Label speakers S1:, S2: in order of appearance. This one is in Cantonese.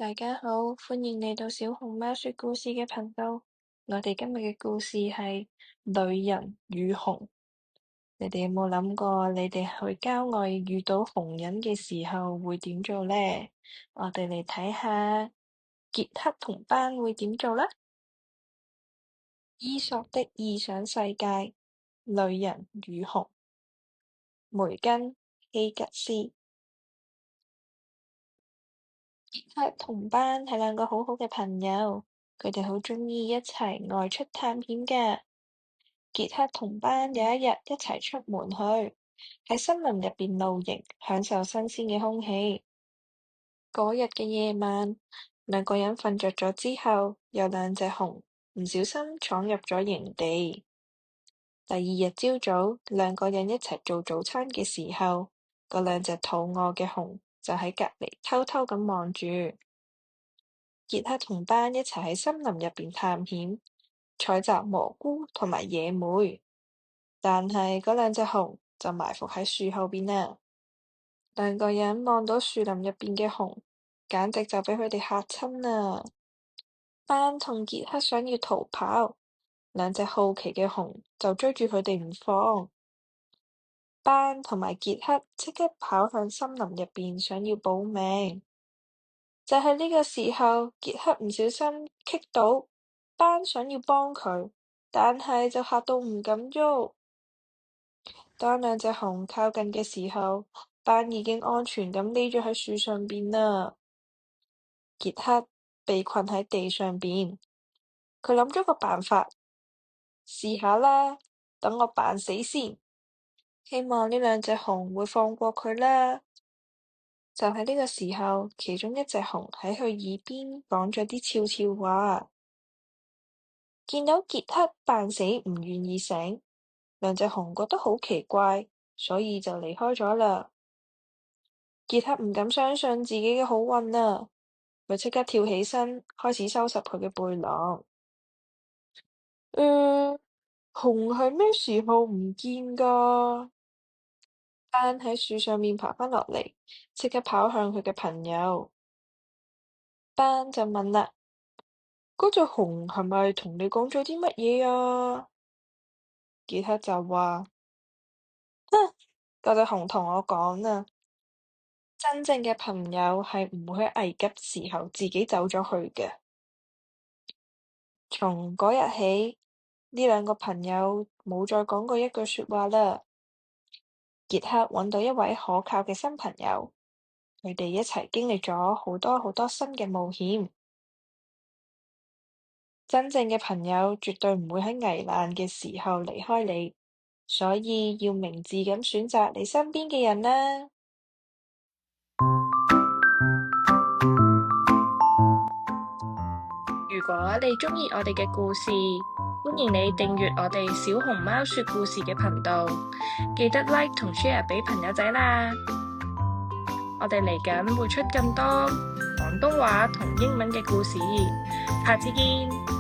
S1: 大家好，歡迎嚟到小熊貓說故事嘅頻道。我哋今日嘅故事係旅人與熊。你哋有冇諗過，你哋去郊外遇到熊人嘅時候會點做呢？我哋嚟睇下傑克同班會點做啦。伊索的異想世界，旅人與熊，梅根希吉斯。傑克同班係兩個好好嘅朋友，佢哋好鍾意一齊外出探險㗎。傑克同班有一日一齊出門去，喺森林入邊露營，享受新鮮嘅空氣。嗰日嘅夜晚，兩個人瞓着咗之後，有兩隻熊唔小心闖入咗營地。第二日朝早，兩個人一齊做早餐嘅時候，嗰兩隻肚餓嘅熊就喺隔籬偷偷咁望住。傑克同班一齊喺森林入邊探險，採集蘑菇同埋野莓，但係嗰兩隻熊就埋伏喺樹後邊啦。兩個人望到樹林入邊嘅熊，簡直就俾佢哋嚇親啦。班同傑克想要逃跑，兩隻好奇嘅熊就追住佢哋唔放。班同埋傑克即刻跑向森林入邊，想要保命。就喺呢個時候，傑克唔小心棘到，班想要幫佢，但係就嚇到唔敢喐。當兩隻熊靠近嘅時候，班已經安全咁匿咗喺樹上邊啦。傑克被困喺地上邊，佢諗咗個辦法，試下啦，等我扮死先，希望呢兩隻熊會放過佢啦。就喺呢個時候，其中一隻熊喺佢耳邊講咗啲悄悄話。見到傑克扮死唔願意醒，兩隻熊覺得好奇怪，所以就離開咗啦。傑克唔敢相信自己嘅好運啦，佢即刻跳起身，開始收拾佢嘅背囊。熊係咩時候唔見㗎？班喺樹上面爬返落嚟，即刻跑向佢嘅朋友。班就問啦：嗰隻熊係咪同你講咗啲乜嘢啊？傑克就話：哼，嗰隻熊同我講啦，真正嘅朋友係唔會喺危急時候自己走咗去嘅。從嗰日起，呢兩個朋友冇再講過一句說話啦。傑克揾到一位可靠嘅新朋友，佢哋一齊經歷咗好多好多新嘅冒險。真正嘅朋友絕對唔會喺危難嘅時候離開你，所以要明智咁選擇你身邊嘅人啦。如果你鍾意我哋嘅故事，歡迎你訂閱我哋小熊貓說故事嘅頻道，記得 like 同 share 俾朋友仔啦。我哋嚟緊會出更多廣東話同英文嘅故事，下次見。